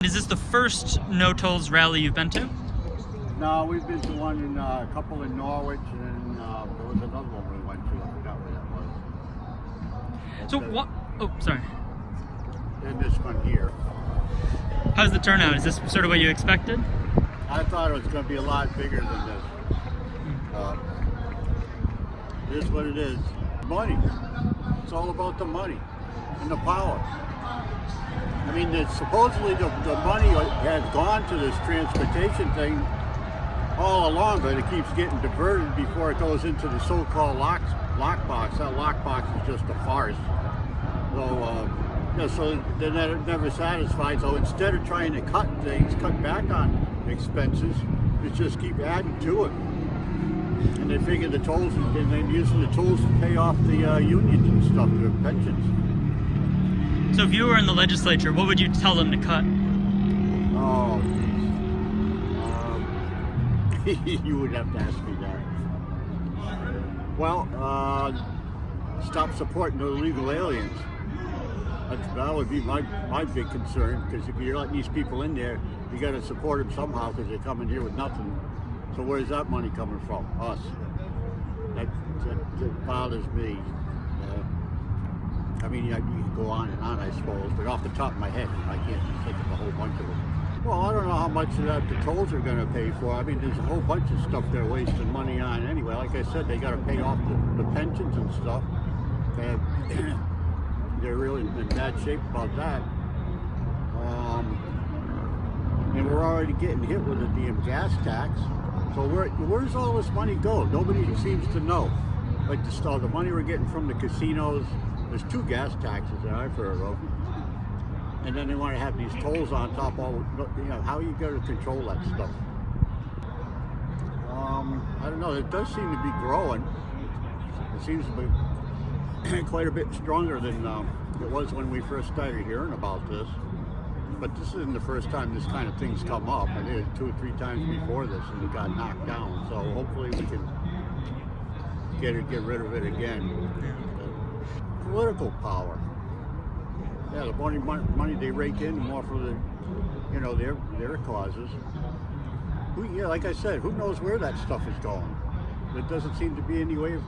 Is this the first no tolls rally you've been to? No, we've been to one in a couple in Norwich, and there was another one we went to. I forgot where that was. So what? Oh, sorry. And this one here. How's the turnout? Is this sort of what you expected? I thought it was going to be a lot bigger than this. It is what it is. Money. It's all about the money and the power. I mean, supposedly the money has gone to this transportation thing all along, but it keeps getting diverted before it goes into the so-called lockbox. That lockbox is just a farce. So they're never satisfied. So instead of trying to cut back on expenses, they just keep adding to it. And they figure the tolls, and they're using the tolls to pay off the unions and stuff, their pensions. So if you were in the legislature, what would you tell them to cut? Oh, you would have to ask me that. Well, stop supporting the illegal aliens. That would be my big concern, because if you're letting these people in there, you got to support them somehow, because they're coming here with nothing. So where's that money coming from? Us. That bothers me. I mean, you can go on and on, I suppose, but off the top of my head, I can't think of a whole bunch of them. Well, I don't know how much of that the tolls are going to pay for. I mean, there's a whole bunch of stuff they're wasting money on anyway. Like I said, they got to pay off the pensions and stuff. They're really in bad shape about that. And we're already getting hit with a damn gas tax. So where's all this money go? Nobody seems to know. Like the money we're getting from the casinos. There's 2 gas taxes that I've heard of. And then they want to have these tolls on top. How are you going to control that stuff? I don't know. It does seem to be growing. It seems to be quite a bit stronger than it was when we first started hearing about this. But this isn't the first time this kind of thing's come up. I did it 2 or 3 times before this, and it got knocked down. So hopefully we can get rid of it again. Political power. Yeah, the money they rake in more for the, their causes. Like I said, who knows where that stuff is going? There doesn't seem to be any way of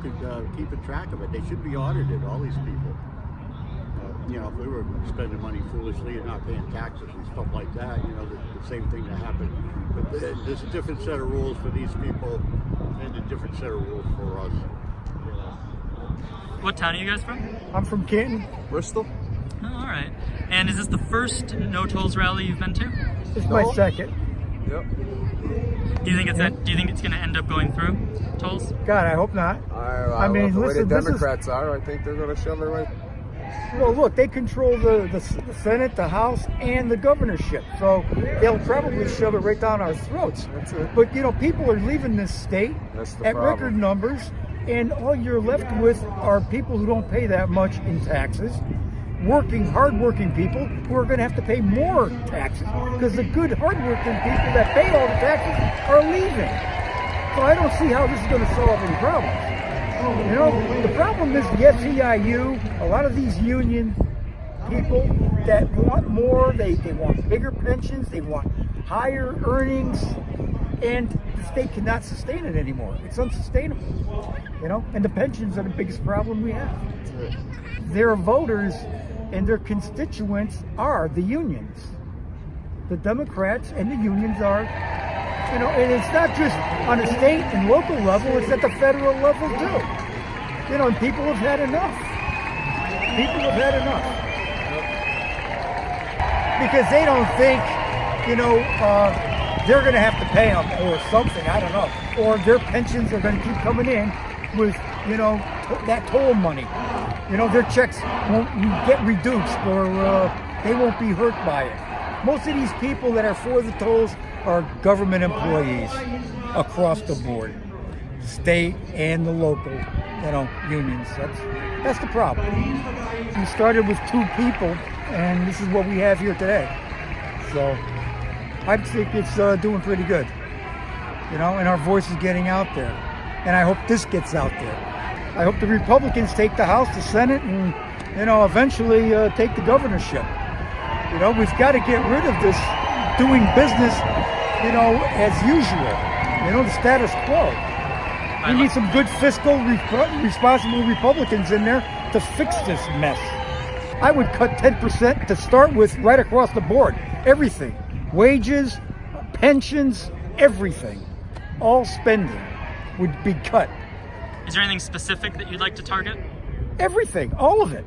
keeping track of it. They should be audited, all these people. If we were spending money foolishly and not paying taxes and stuff like that, the same thing that happened. But there's a different set of rules for these people and a different set of rules for us. What town are you guys from? I'm from Canton. Bristol. Oh, all right. And is this the first no tolls rally you've been to? It's my second. Yep. Do you think it's going to end up going through tolls? God, I hope not. I mean, the way the Democrats are, I think they're going to shove it right. Well, look, they control the Senate, the House, and the governorship, so they'll probably shove it right down our throats. That's it. But people are leaving this state at record numbers, and all you're left with are people who don't pay that much in taxes. Hard-working people who are going to have to pay more taxes, because the good, hard-working people that pay all the taxes are leaving. So I don't see how this is going to solve any problems. The problem is the SEIU, a lot of these union people that want more, they want bigger pensions, they want higher earnings, and the state cannot sustain it anymore. It's unsustainable, and the pensions are the biggest problem we have. Their voters and their constituents are the unions. The Democrats and the unions are, and it's not just on a state and local level, it's at the federal level too. And people have had enough. People have had enough. Because they don't think, they're going to have to pay them or something, I don't know. Or their pensions are going to keep coming in with, that toll money. Their checks won't get reduced, or they won't be hurt by it. Most of these people that are for the tolls are government employees across the board, state and the local, unions. That's the problem. We started with 2 people, and this is what we have here today. So I think it's doing pretty good, and our voice is getting out there. And I hope this gets out there. I hope the Republicans take the House, the Senate, and eventually take the governorship. We've got to get rid of this doing business, as usual. The status quo. We need some good fiscal, responsible Republicans in there to fix this mess. I would cut 10% to start with right across the board. Everything. Wages, pensions, everything. All spending would be cut. Is there anything specific that you'd like to target? Everything. All of it.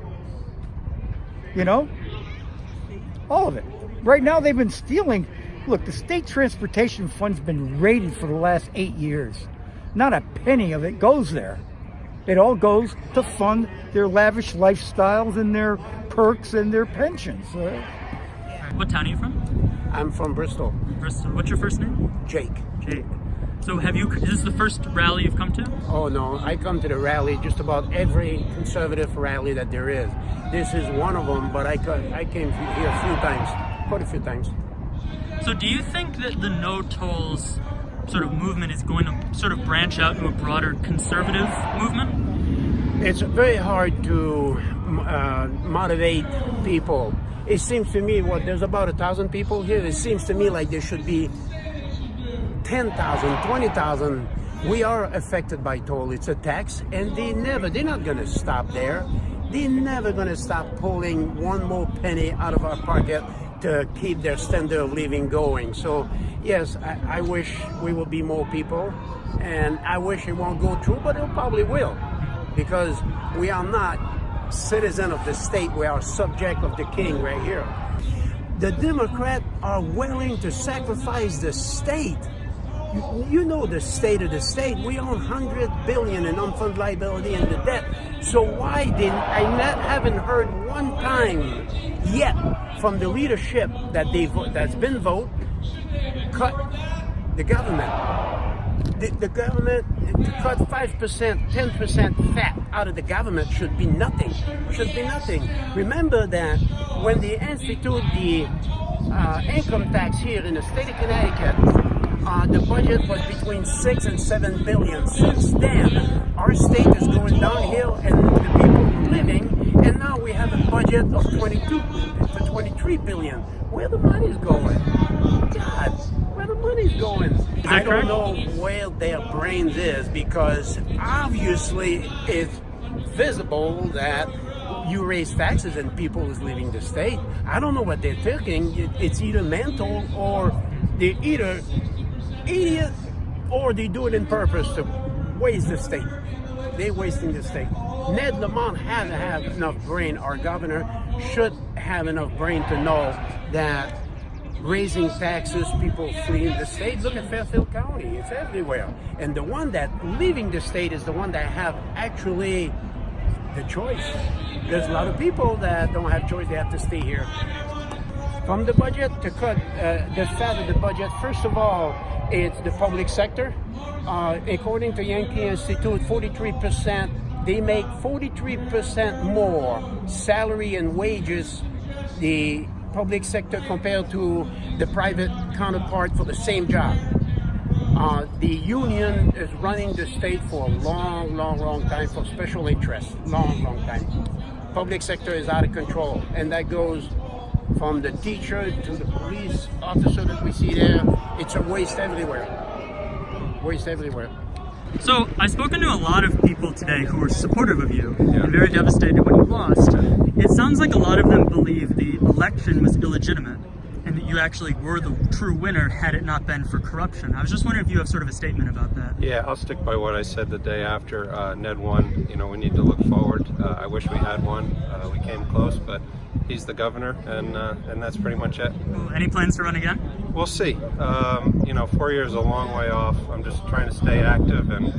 All of it. Right now they've been stealing. Look, the state transportation fund's been raided for the last 8 years. Not a penny of it goes there. It all goes to fund their lavish lifestyles and their perks and their pensions. What town are you from? I'm from Bristol. Bristol. What's your first name? Jake. Jake. So is this the first rally you've come to? Oh no, I come to the rally, just about every conservative rally that there is. This is one of them, but I came here quite a few times. So do you think that the no tolls sort of movement is going to sort of branch out into a broader conservative movement? It's very hard to motivate people. It seems to me, there's about 1,000 people here. It seems to me like there should be 10,000, 20,000. We are affected by toll. It's a tax, and they're not going to stop there. They're never going to stop pulling one more penny out of our pocket to keep their standard of living going. So yes, I wish we will be more people, and I wish it won't go through, but it probably will, because we are not citizen of the state. We are subject of the king right here. The Democrats are willing to sacrifice the state. You know the state of the state. We own $100 billion in unfunded liability and the debt. So why haven't heard one time yet from the leadership that's been voted cut the government. The government, to cut 5%, 10% fat out of the government should be nothing. Remember that when they instituted the income tax here in the state of Connecticut, the budget was between 6 and 7 billion. Since then, our state is going downhill and the people are living, and now we have a budget of 22 to 23 billion. Where the money's going? God, where the money's going? I don't know where their brains is, because obviously it's visible that you raise taxes and people is leaving the state. I don't know what they're thinking. It's either mental, or they're either idiot, or they do it in purpose to waste the state. They're wasting the state. Ned Lamont had to have enough brain. Our governor should have enough brain to know that raising taxes, people fleeing the state. Look at Fairfield County, it's everywhere. And the one that leaving the state is the one that have actually the choice. There's a lot of people that don't have choice, they have to stay here. From the budget, to cut the fat of the budget, first of all, it's the public sector. According to Yankee Institute, 43%, they make 43% more salary and wages, the public sector, compared to the private counterpart for the same job. The union is running the state for a long time for special interests. Long time. Public sector is out of control, and that goes from the teacher to the police officer that we see there. It's a waste everywhere. So I've spoken to a lot of people today who were supportive of you and very devastated when you lost. It sounds like a lot of them believe the election was illegitimate and that you actually were the true winner had it not been for corruption. I was just wondering if you have sort of a statement about that. Yeah, I'll stick by what I said the day after Ned won. We need to look forward. I wish we had won. We came close, but he's the governor, and that's pretty much it. Any plans to run again? We'll see. 4 years is a long way off. I'm just trying to stay active and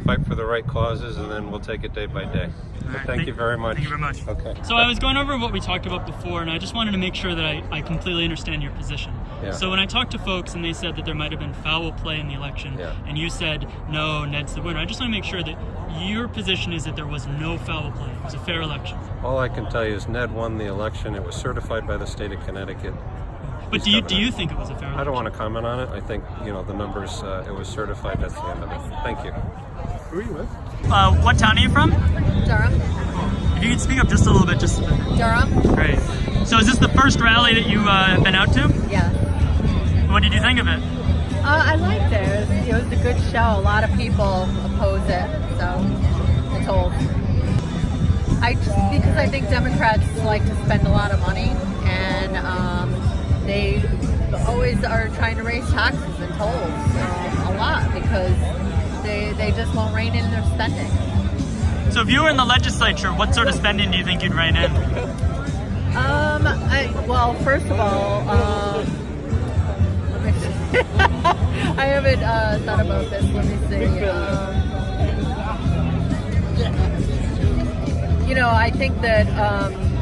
fight for the right causes, and then we'll take it day by day. Right, thank you very much. Thank you very much. Okay. So I was going over what we talked about before, and I just wanted to make sure that I completely understand your position. Yeah. So when I talked to folks and they said that there might have been foul play in the election, and you said, no, Ned's the winner, I just want to make sure that your position is that there was no foul play. It was a fair election. All I can tell you is Ned won the election. It was certified by the state of Connecticut. But do you think it was a fair election? I don't want to comment on it. I think, the numbers, it was certified. That's the end of it. Thank you. Who are you with? What town are you from? Durham. If you could speak up just a little bit, just... Durham. Great. So is this the first rally that you've been out to? Yes. What did you think of it? I liked it. It was a good show. A lot of people oppose it, so the tolls. Because I think Democrats like to spend a lot of money, and they always are trying to raise taxes and tolls a lot because they just won't rein in their spending. So if you were in the legislature, what sort of spending do you think you'd rein in? Well, first of all, let me see. I haven't thought about this. Let me see. I think that,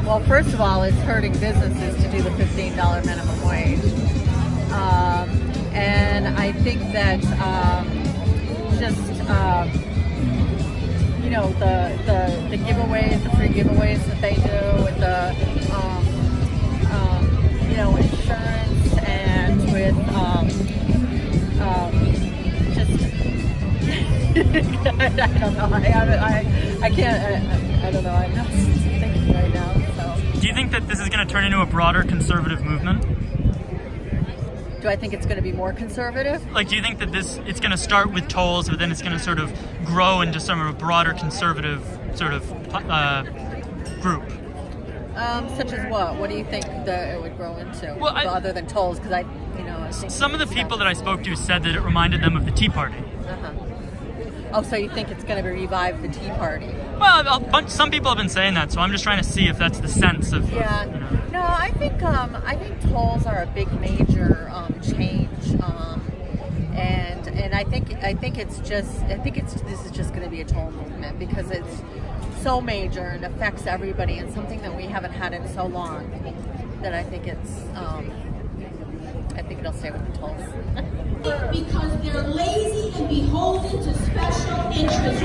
well, first of all, it's hurting businesses to do the $15 minimum wage. And I think that the giveaways, the free giveaways that they do with the, insurance and with I don't know. I can't. I don't know. I'm not thinking right now. So. Do you think that this is going to turn into a broader conservative movement? Do I think it's going to be more conservative? Like, do you think that it's going to start with tolls, but then it's going to sort of grow into some of a broader conservative sort of group? Such as what? What do you think that it would grow into? Well, other than tolls, because I think some of the people that I spoke to said that it reminded them of the Tea Party. Oh, so you think it's going to revive the Tea Party? Well, some people have been saying that, so I'm just trying to see if that's the sense of. Yeah. No, I think tolls are a big major change, and I think this is just going to be a toll movement because it's so major and affects everybody and something that we haven't had in so long that I think it'll stay with the tolls. Because they're lazy and beholden to special interests.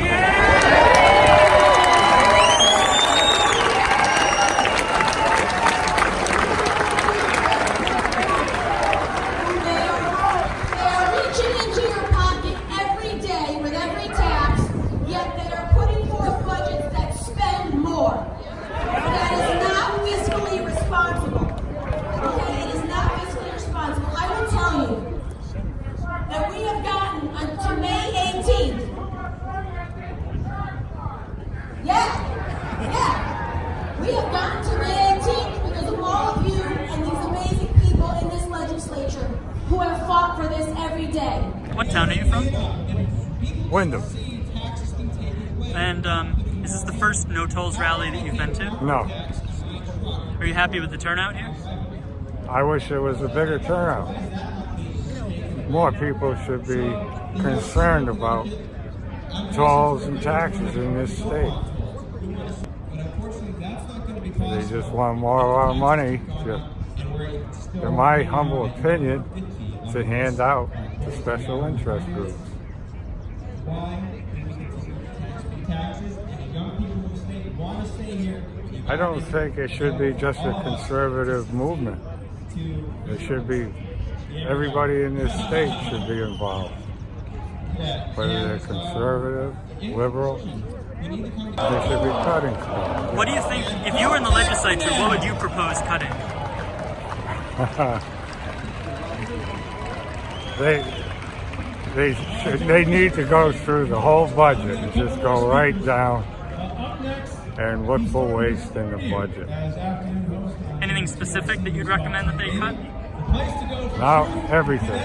We have gotten to May 18th because of all of you and these amazing people in this legislature who have fought for this every day. What town are you from? Wyndham. And is this the first no tolls rally that you've been to? No. Are you happy with the turnout here? I wish it was a bigger turnout. More people should be concerned about tolls and taxes in this state. They just want more of our money, in my humble opinion, to hand out to special interest groups. I don't think it should be just a conservative movement. It should be, everybody in this state should be involved. Whether they're conservative, liberal, they should be cutting stuff. What do you think, if you were in the legislature, what would you propose cutting? They need to go through the whole budget and just go right down and look for waste in the budget. Anything specific that you'd recommend that they cut? Now, everything.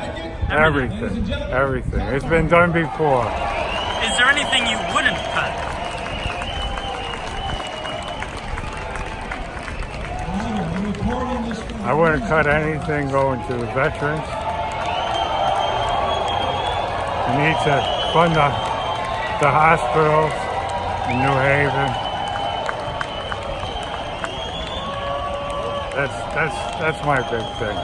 It's been done before. Is there anything you wouldn't cut? I wouldn't cut anything going to the veterans. We need to fund the hospitals in New Haven. That's my big thing.